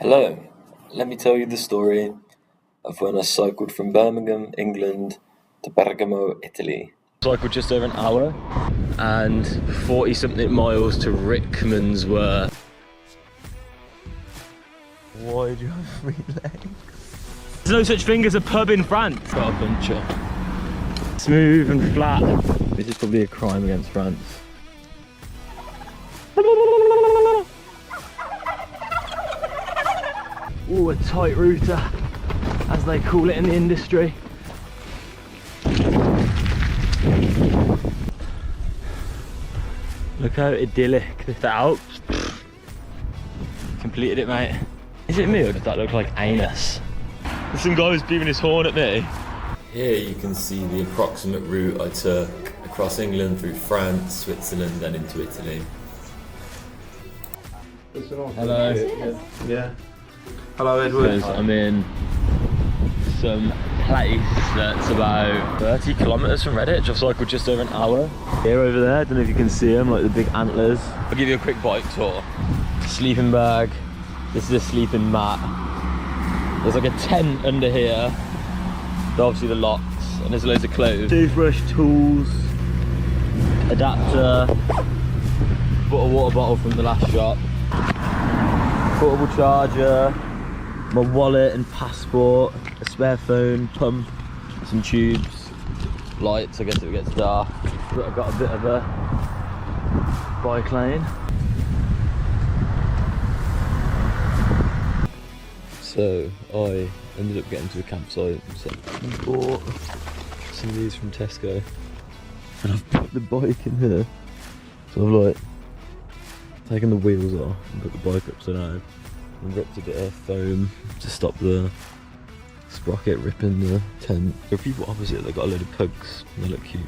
Hello, let me tell you the story of when I cycled from Birmingham, England to Bergamo, Italy. Cycled just over an hour and 40 something miles to Rickmansworth. Why do you have 3 legs? There's no such thing as a pub in France. Got a buncher. Smooth and flat. This is probably a crime against France. Ooh, a tight router, as they call it in the industry. Look how idyllic the Alps. Completed it, mate. Is it me or does that look like anus? There's some guy who's beeping his horn at me. Here you can see the approximate route I took across England through France, Switzerland and into Italy. Hello. Yeah. Hello, Edward. I'm in some place that's about 30 kilometres from Redditch. I've cycled just over an hour. Here over there, I don't know if you can see them, like the big antlers. I'll give you a quick bike tour. Sleeping bag. This is a sleeping mat. There's like a tent under here. Obviously the locks, and there's loads of clothes. Toothbrush, tools, adapter, bought a water bottle from the last shop, portable charger, my wallet and passport, a spare phone, pump, some tubes, lights, I guess if it gets dark. But I've got a bit of a bike lane. So I ended up getting to the campsite and bought some of these from Tesco, and I've put the bike in here. So I've like taken the wheels off and put the bike upside down and ripped a bit of foam to stop the sprocket ripping the tent. There are people opposite that got a load of pugs and they look cute.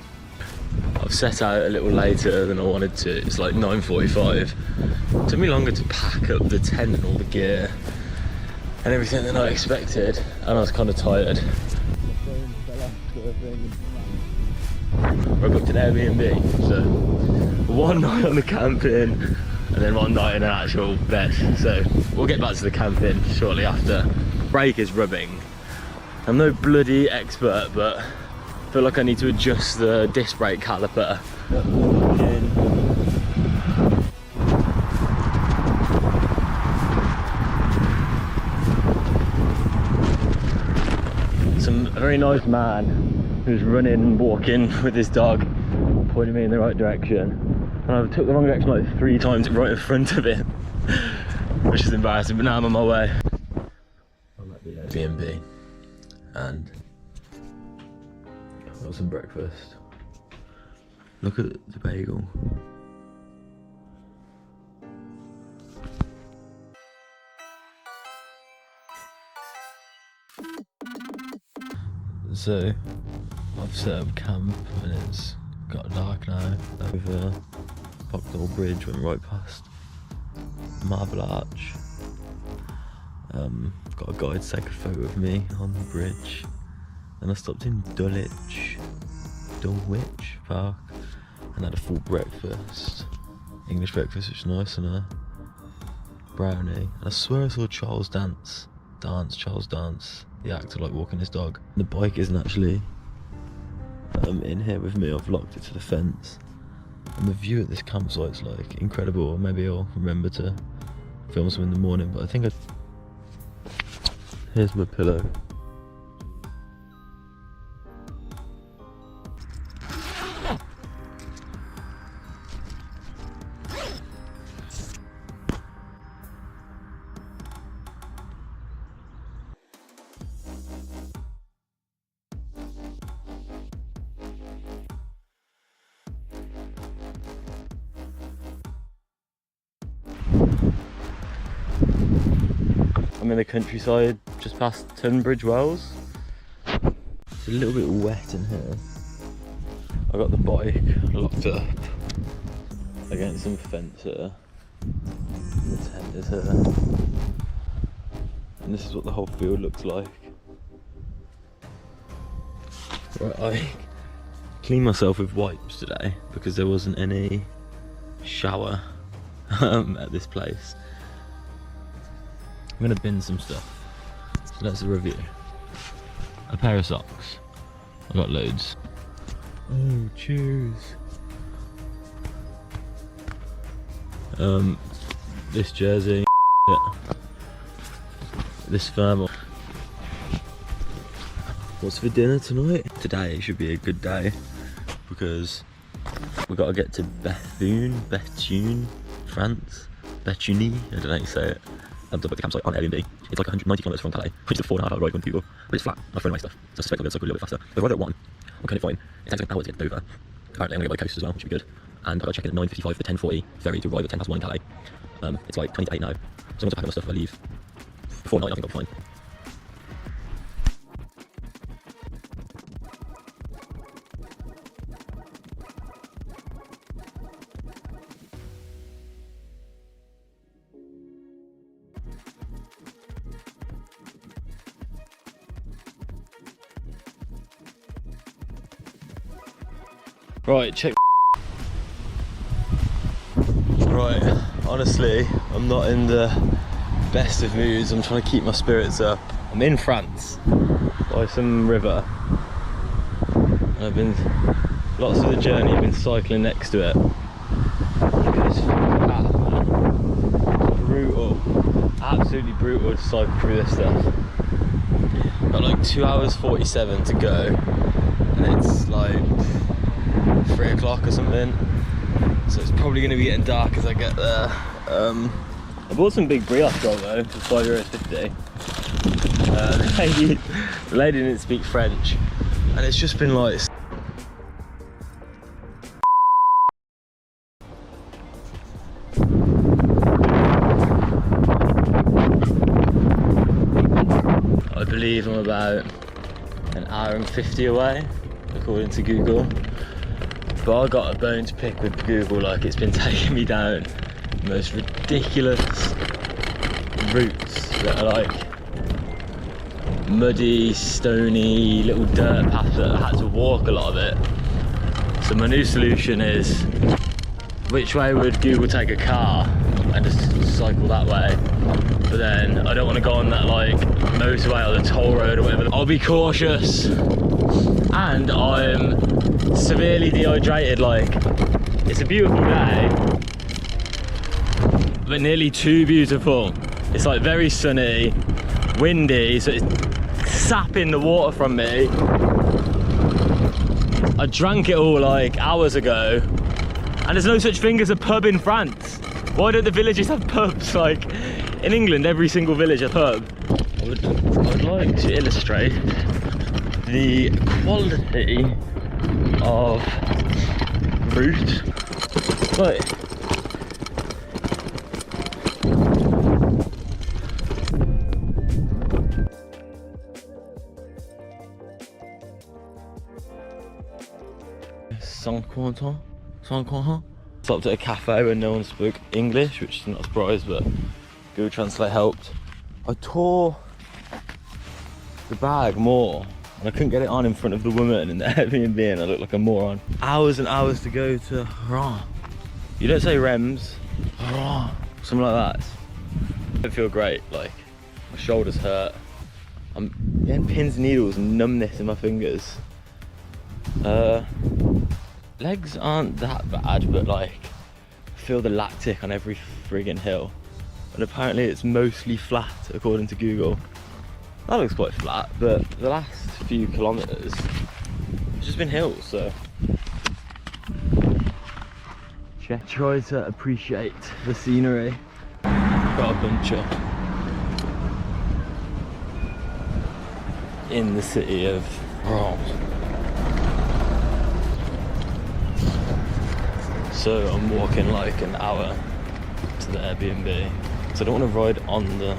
I've set out a little later than I wanted to. It's like 9:45. It took me longer to pack up the tent and all the gear and everything than I expected, and I was kind of tired. I booked an Airbnb, so one night on the camping and then one night in an actual bed. So we'll get back to the camping shortly after. Brake is rubbing. I'm no bloody expert, but I feel like I need to adjust the disc brake caliper. A very nice man who's running and walking with his dog, pointing me in the right direction, and I took the wrong direction like 3 times right in front of him, which is embarrassing, but now I'm on my way. I'm at the Airbnb and I've got some breakfast. Look at the bagel. So I've set up camp and it's got dark now. Over Bognor Bridge, went right past Marble Arch. Got a guide to take a photo of me on the bridge. Then I stopped in Dulwich Park and had a full breakfast. English breakfast, which was nice, and a brownie. And I swear I saw Charles dance. The actor, like walking his dog. The bike isn't actually in here with me. I've locked it to the fence, and the view at this campsite's like incredible. Maybe I'll remember to film some in the morning, but I think here's my pillow. I'm in the countryside just past Tunbridge Wells. It's a little bit wet in here. I got the bike locked up against some fence here. The tent is here. And this is what the whole field looks like. Right, I cleaned myself with wipes today because there wasn't any shower at this place. gonna bin some stuff. So let's review. A pair of socks. I got loads. Oh, cheers. This jersey. Yeah. This thermal. What's for dinner tonight? Today should be a good day because we got to get to Bethune, France. Bethune, I don't know how you say it. I've done the campsite on Airbnb. It's like 190 kilometers from Calais, which is a 4.5 hour ride on Google, but it's flat. I've thrown away stuff, so I suspect I'll be able to cycle a little bit faster. We've arrived at 1. I'm kind of fine. It takes like an hour to get over. Apparently I'm going to go by the coast as well, which should be good. And I've got to check in at 9:55 for 10:40 ferry to arrive at 1:10 in Calais. It's like 20 to 8 now, so I'm going to pack my stuff if I leave before 9. I think I'll be fine. Right, check. Right, honestly, I'm not in the best of moods. I'm trying to keep my spirits up. I'm in France by some river. And I've been, lots of the journey, I've been cycling next to it. Look at this path, man. Brutal. Absolutely brutal to cycle through this stuff. Got like 2 hours 47 to go. And it's like 3 o'clock or something, so it's probably going to be getting dark as I get there. I bought some big brioche roll though for €5.50. The lady didn't speak French, and it's just been like I believe I'm about an hour and 50 away according to Google. But I got a bone to pick with Google, like it's been taking me down the most ridiculous routes that are like muddy, stony, little dirt paths that I had to walk a lot of it. So my new solution is, which way would Google take a car and just cycle that way? But then I don't want to go on that like motorway or the toll road or whatever. I'll be cautious, and I'm severely dehydrated. Like, it's a beautiful day, but nearly too beautiful. It's like very sunny, windy, so it's sapping the water from me. I drank it all like hours ago, and there's no such thing as a pub in France. Why don't the villages have pubs? Like in England, every single village has a pub. I would like to illustrate the quality of route. Right. Stopped at a cafe where no one spoke English, which is not a surprise, but Google Translate helped. I tore the bag more, and I couldn't get it on in front of the woman in the Airbnb, and I looked like a moron. Hours and hours to go to Rouen. You don't say Rems, Rouen, something like that. I don't feel great, like my shoulders hurt. I'm getting pins and needles and numbness in my fingers. Legs aren't that bad, but like I feel the lactic on every friggin' hill. And apparently it's mostly flat according to Google. That looks quite flat, but the last few kilometers it's just been hills, so try to appreciate the scenery. Got a buncher in the city of Rouen. So I'm walking like an hour to the Airbnb, so I don't want to ride on the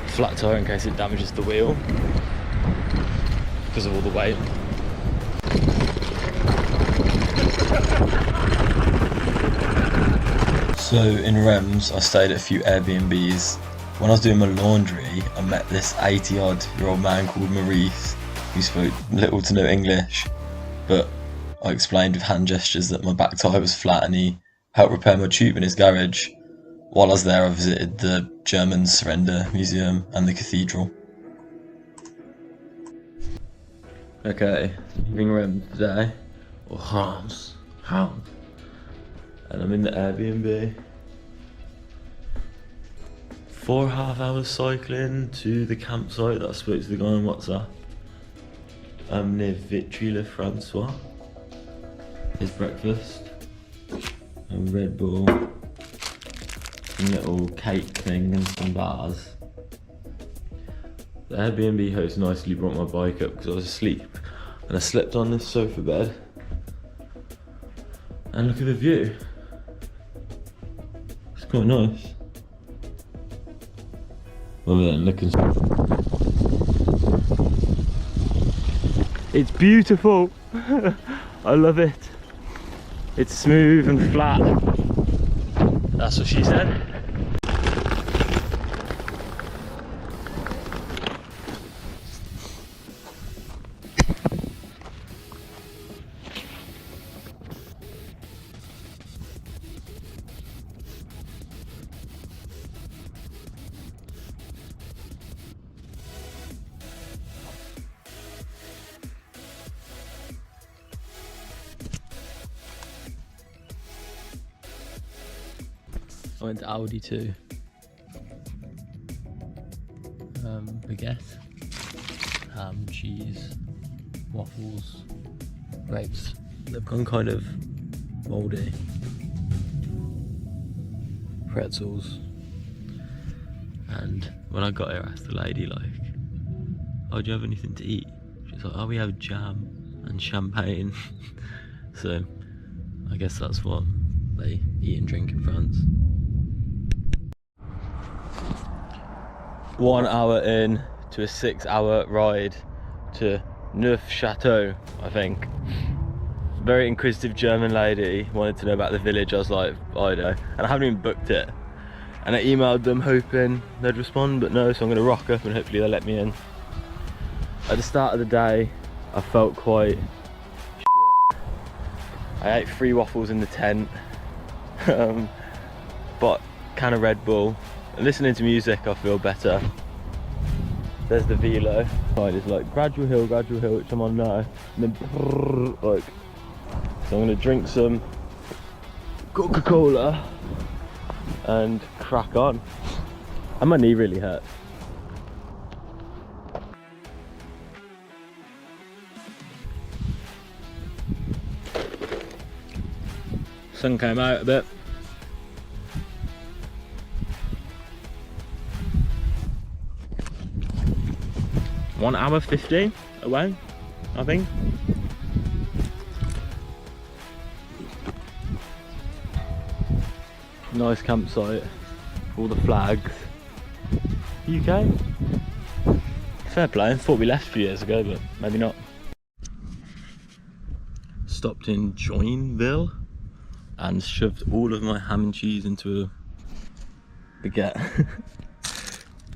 flat tire in case it damages the wheel because of all the weight. So in Rems I stayed at a few Airbnbs. When I was doing my laundry I met this 80-odd-year-old man called Maurice who spoke little to no English, but I explained with hand gestures that my back tyre was flat and he helped repair my tube in his garage. While I was there, I visited the German Surrender Museum and the cathedral. Okay, ring around today, or Hans, and I'm in the Airbnb. 4.5 hours cycling to the campsite that I spoke to the guy on WhatsApp. I'm near Vitry-le-Francois. His breakfast, a Red Bull, a little cake thing and some bars. The Airbnb host nicely brought my bike up because I was asleep and I slept on this sofa bed. And look at the view. It's quite nice. Well then, looking. It's beautiful. I love it. It's smooth and flat. That's what she said. I went to Aldi too. Baguette, ham, cheese, waffles, grapes. They've gone kind of mouldy. Pretzels. And when I got here, I asked the lady like, "Oh, do you have anything to eat?" She's like, "Oh, we have jam and champagne." So I guess that's what they eat and drink in France. 1 hour in to a 6-hour ride to Neufchâteau, I think. Very inquisitive German lady wanted to know about the village. I was like, I know, and I haven't even booked it. And I emailed them hoping they'd respond, but no, so I'm gonna rock up and hopefully they'll let me in. At the start of the day, I felt quite shit. I ate 3 waffles in the tent, but can of Red Bull. Listening to music, I feel better. There's the velo. It's like gradual hill, which I'm on now, and then like. So I'm gonna drink some Coca-Cola and crack on. And my knee really hurts. Sun came out a bit. One hour 15 away, I think. Nice campsite, all the flags. UK. Fair play, thought we left a few years ago, but maybe not. Stopped in Joinville and shoved all of my ham and cheese into a baguette.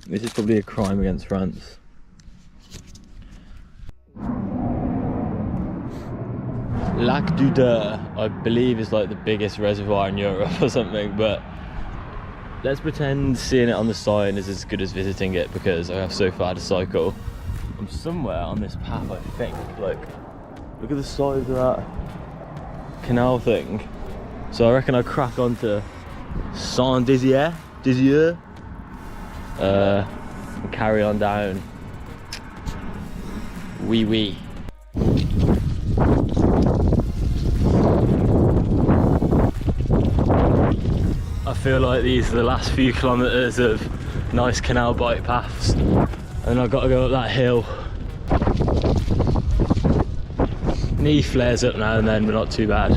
This is probably a crime against France. Lac du Dour, I believe, is like the biggest reservoir in Europe or something, but let's pretend seeing it on the sign is as good as visiting it because I have so far to cycle. I'm somewhere on this path, I think. Like, look at the size of that canal thing. So I reckon I'll crack on to Saint-Dizier, and carry on down. Oui. I feel like these are the last few kilometres of nice canal bike paths, and I've got to go up that hill. Knee flares up now and then, but not too bad.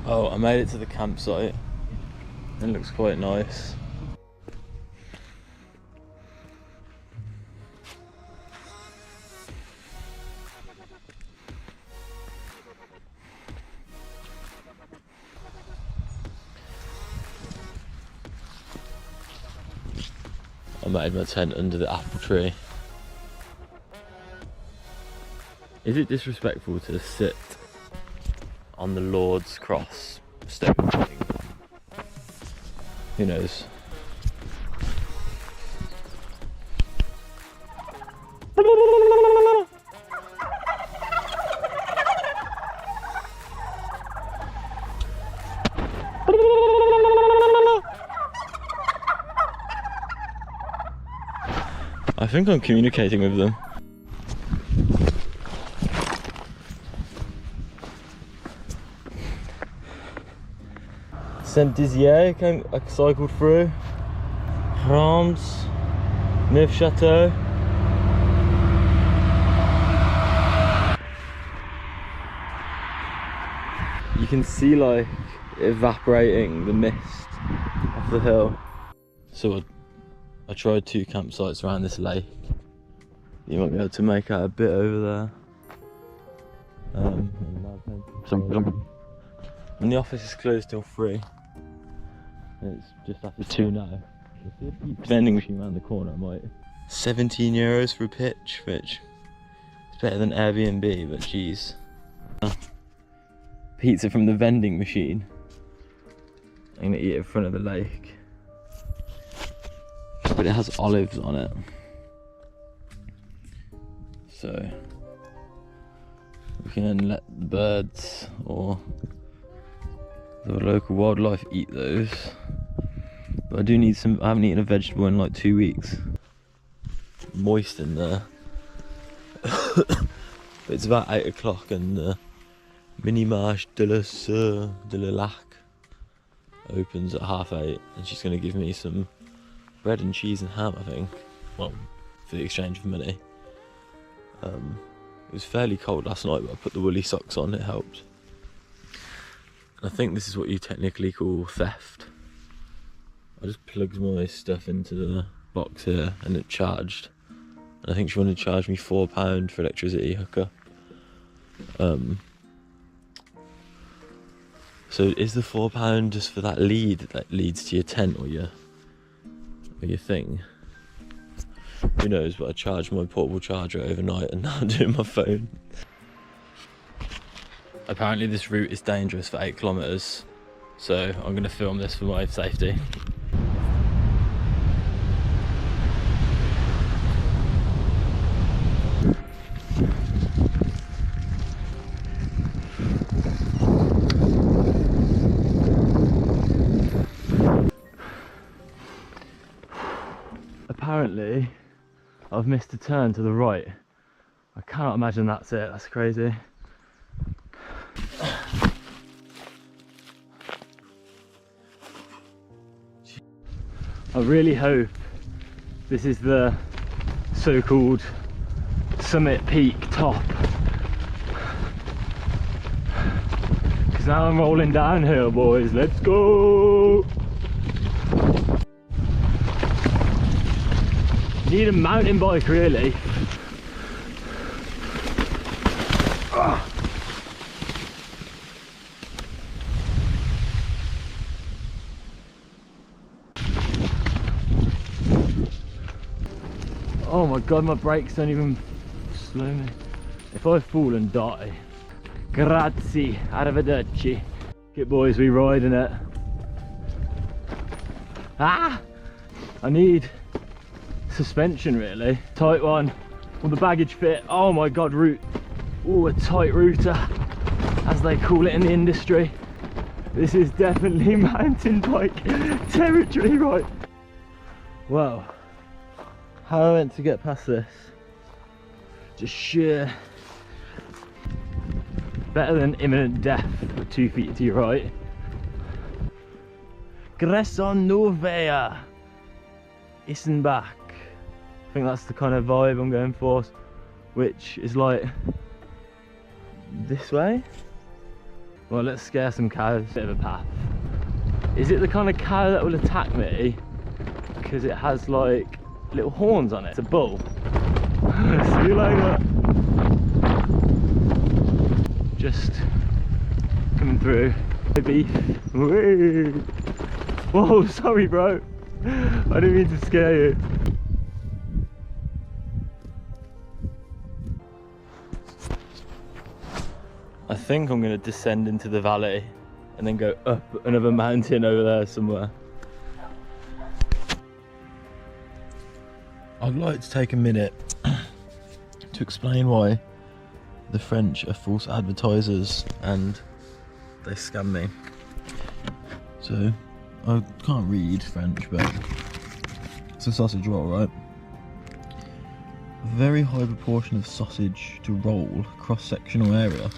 Oh, I made it to the campsite. It looks quite nice. I made my tent under the apple tree. Is it disrespectful to sit on the Lord's cross stone thing? Who knows? I think I'm communicating with them. Saint-Dizier, I cycled through. Reims, Neufchâteau. You can see like evaporating the mist off the hill. So I tried 2 campsites around this lake. You might be able to make out a bit over there. And the office is closed till 3. And it's just after 2 now. Vending machine around the corner, I might. 17 euros for a pitch, which is better than Airbnb, but geez. Pizza from the vending machine. I'm gonna eat it in front of the lake. But it has olives on it. So we can let the birds or the local wildlife eat those. But I do need some. I haven't eaten a vegetable in like 2 weeks. Moist in there. It's about 8 o'clock and the mini marche de la Lac opens at 8:30, and she's going to give me some bread and cheese and ham, I think. Well, for the exchange of money. It was fairly cold last night, but I put the woolly socks on, it helped. And I think this is what you technically call theft. I just plugged my stuff into the box here and it charged. And I think she wanted to charge me £4 for electricity hookup. So is the £4 just for that lead that leads to your tent or your thing? Who knows, but I charged my portable charger overnight and now I'm doing my phone. Apparently this route is dangerous for 8 kilometers, so I'm going to film this for my safety. Apparently I've missed a turn to the right. I cannot imagine that's it, that's crazy. I really hope this is the so-called summit peak top. Because now I'm rolling downhill, boys, let's go! Need a mountain bike, really. Oh my god, my brakes don't even slow me. If I fall and die, grazie, arrivederci. Get boys, we riding it. Ah! I need suspension really. Tight one, all the baggage fit. Oh my god, route. Oh, a tight router, as they call it in the industry. This is definitely mountain bike territory, right? Wow. How am I meant to get past this? Just sheer. Better than imminent death with 2 feet to your right. Gresson Novea. Issenbach. I think that's the kind of vibe I'm going for, which is like this way. Well, let's scare some cows. Bit of a path. Is it the kind of cow that will attack me because it has like little horns on it? It's a bull. See you later. Just coming through. Beef. Whee. Whoa, sorry bro. I didn't mean to scare you. I think I'm going to descend into the valley and then go up another mountain over there somewhere. I'd like to take a minute to explain why the French are false advertisers and they scam me. So, I can't read French, but it's a sausage roll, right? A very high proportion of sausage to roll cross-sectional area.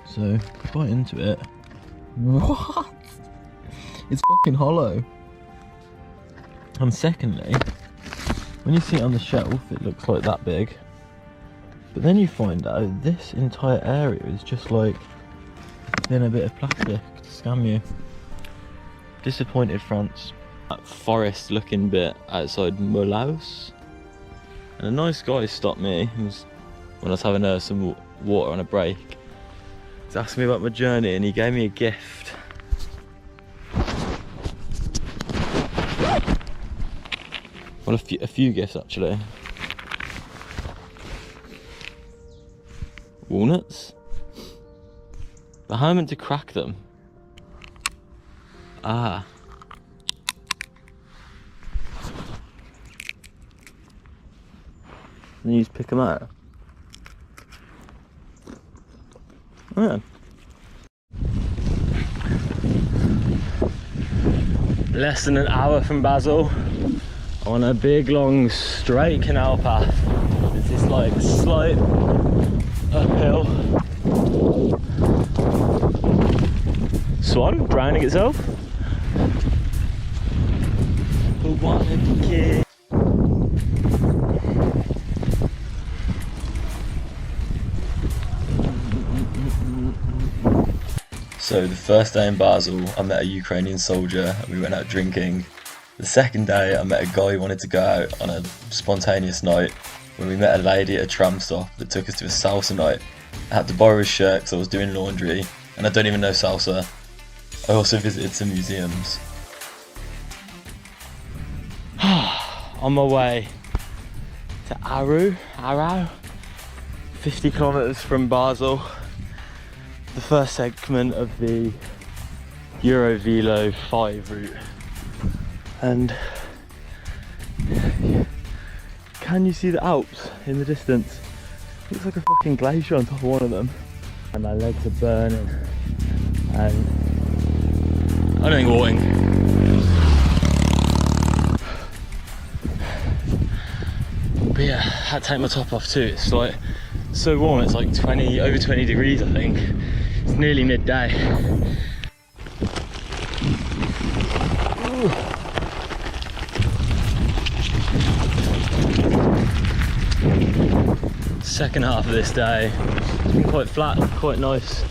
So, bite into it. What? It's fucking hollow. And secondly, when you see it on the shelf, it looks like that big. But then you find out this entire area is just like in a bit of plastic to scam you. Disappointed, France. That forest looking bit outside Mulhouse. And a nice guy stopped me when I was having some water on a break. He's asked me about my journey and he gave me a gift. Well, a few gifts actually. Walnuts? But how am I meant to crack them? Ah. And you just pick them out? Oh yeah. Less than an hour from Basel, on a big long straight canal path. It's this like slight uphill. Swan drowning itself. So the first day in Basel, I met a Ukrainian soldier and we went out drinking. The second day, I met a guy who wanted to go out on a spontaneous night when we met a lady at a tram stop that took us to a salsa night. I had to borrow his shirt because I was doing laundry and I don't even know salsa. I also visited some museums. On my way to Arau, 50 kilometers from Basel. The first segment of the Eurovelo 5 route. And can you see the Alps in the distance? It looks like a fucking glacier on top of one of them. And my legs are burning. And I don't think walking. But yeah, I had to take my top off too. It's like so warm, it's like over 20 degrees I think. It's nearly midday. Ooh. Second half of this day, it's been quite flat, quite nice,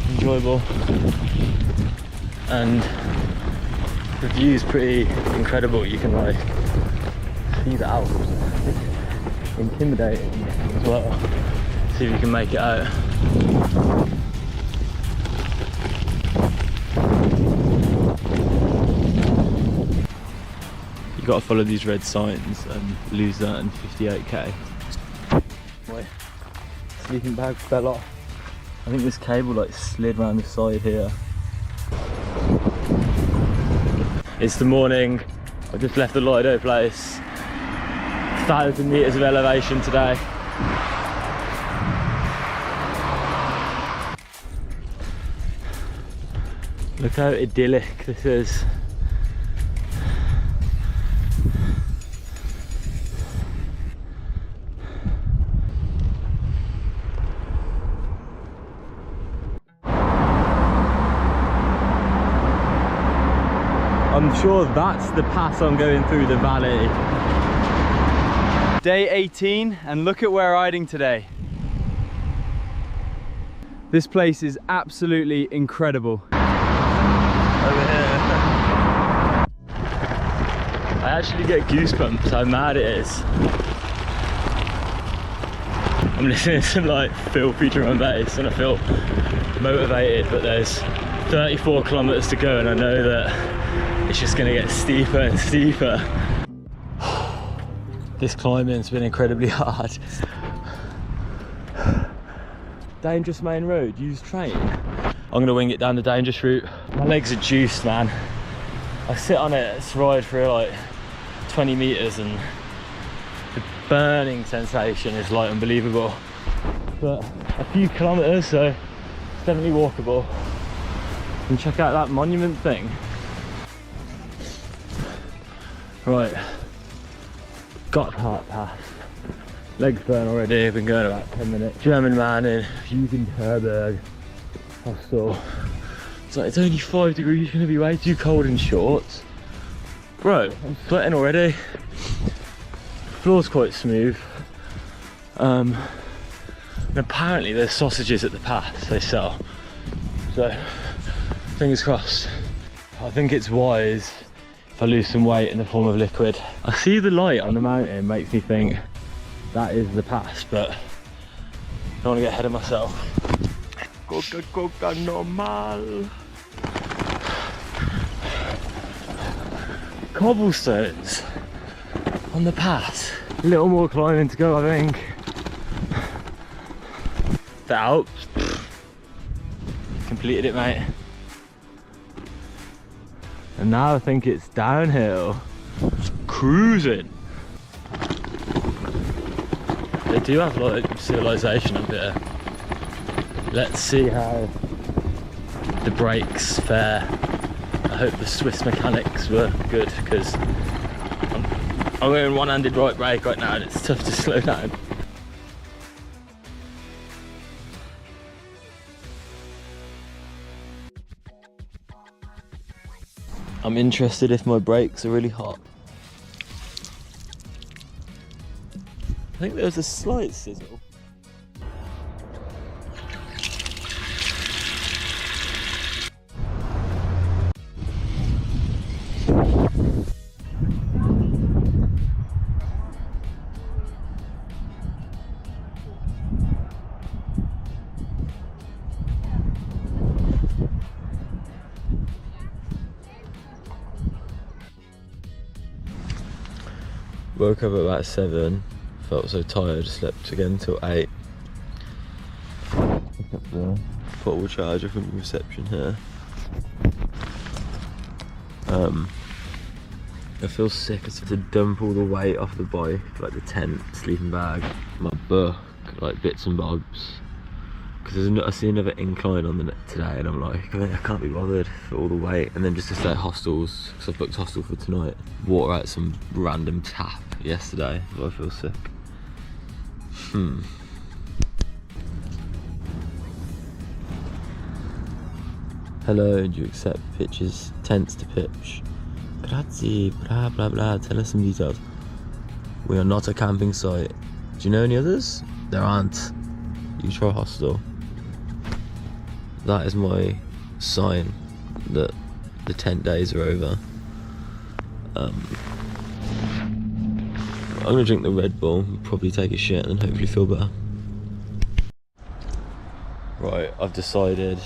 enjoyable, and the view's pretty incredible. You can like see the Alps. It's intimidating as well. See if you can make it out. You got to follow these red signs and lose that in 58k. My sleeping bag fell off. I think this cable like slid around the side here. It's the morning. I just left the Lido place. 1,000 meters of elevation today. Look how idyllic this is. I'm sure that's the pass I'm going through the valley. Day 18, and look at where we're riding today. This place is absolutely incredible. Over here. I actually get goosebumps how mad it is. I'm listening to some like filthy drum and bass and I feel motivated, but there's 34 kilometers to go and I know that it's just going to get steeper and steeper. This climbing's been incredibly hard. Dangerous main road, use train. I'm going to wing it down the dangerous route. My legs are juiced, man. I sit on it, it's ride for like 20 meters and burning sensation is like unbelievable. But a few kilometers, so it's definitely walkable. And check out that monument thing. Right, Gotthard Pass. Legs burn already, I've been going about 10 minutes. German man in Jugendherberg hostel. It's like, it's only 5 degrees, you're gonna be way too cold in shorts. Bro, I'm sweating already. Floor's quite smooth. And apparently there's sausages at the pass they sell. So, fingers crossed. I think it's wise if I lose some weight in the form of liquid. I see the light on the mountain, makes me think that is the pass, but I don't want to get ahead of myself. Coca normal. Cobblestones on the pass. A little more climbing to go, I think. The Alps. Completed it, mate. And now I think it's downhill. Cruising. They do have like civilization up here. Let's see how the brakes fare. I hope the Swiss mechanics were good, because I'm wearing one-handed right brake right now and it's tough to slow down. I'm interested if my brakes are really hot. I think there was a slight sizzle. Woke up at about 7, felt so tired, slept again till 8. Pick up the portable charger from the reception here. I feel sick. I have to dump all the weight off the bike, like the tent, sleeping bag, my book, like bits and bobs. Because I see another incline on the today, and I'm like, I can't be bothered for all the weight. And then just to stay at hostels, because I've booked hostel for tonight. Water out some random tap yesterday, so I feel sick. Hello, do you accept pitches, tents to pitch? Grazie, blah blah blah, tell us some details. We are not a camping site. Do you know any others? There aren't. You try hostel. That is my sign that the tent days are over. I'm gonna drink the Red Bull, probably take a shit and hopefully feel better. Right, I've decided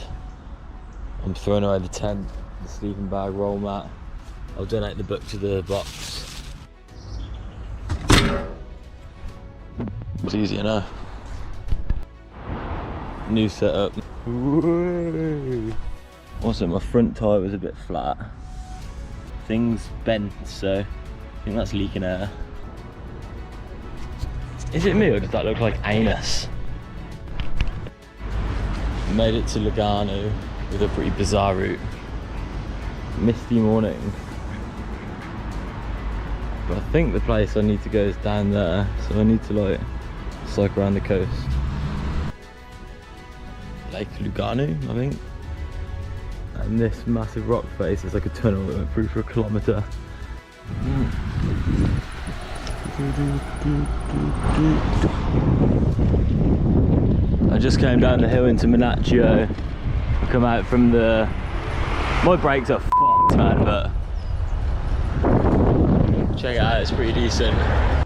I'm throwing away the tent, the sleeping bag, roll mat. I'll donate the book to the box. It's easy enough. New setup. Whoa. Also, my front tyre was a bit flat. Things bent, so I think that's leaking air. Is it me or does that look like anus? Made it to Bergamo with a pretty bizarre route. Misty morning. But I think the place I need to go is down there, so I need to like cycle around the coast. Lake Lugano, I think. And this massive rock face is like a tunnel that went through for a kilometre. I just came down the hill into Minaccio. Come out from the... My brakes are fucked, man, but... check it out, it's pretty decent.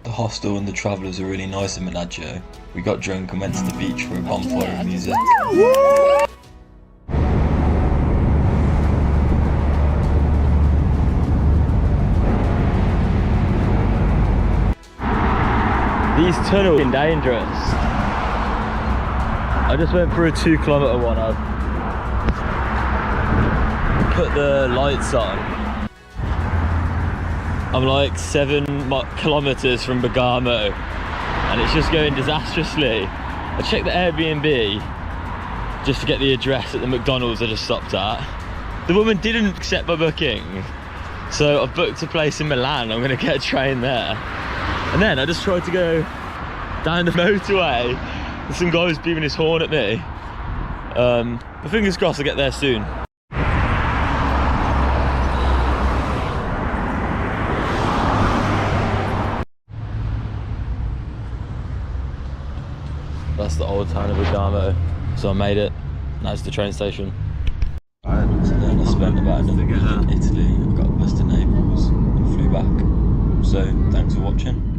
The hostel and the travellers are really nice in Minaccio. We got drunk and went to the beach for a bonfire of music. These tunnels are dangerous. I just went through a 2 kilometre one. I've put the lights on. I'm like 7 kilometres from Bergamo and it's just going disastrously. I checked the Airbnb just to get the address at the McDonald's I just stopped at. The woman didn't accept my booking, so I've booked a place in Milan. I'm gonna get a train there. And then I just tried to go down the motorway and some guy was beeping his horn at me. But fingers crossed I'll get there soon. That's the old town of Bergamo. So I made it. Now it's the train station. So then I spent about another week in Italy. I got a bus to Naples and flew back. So thanks for watching.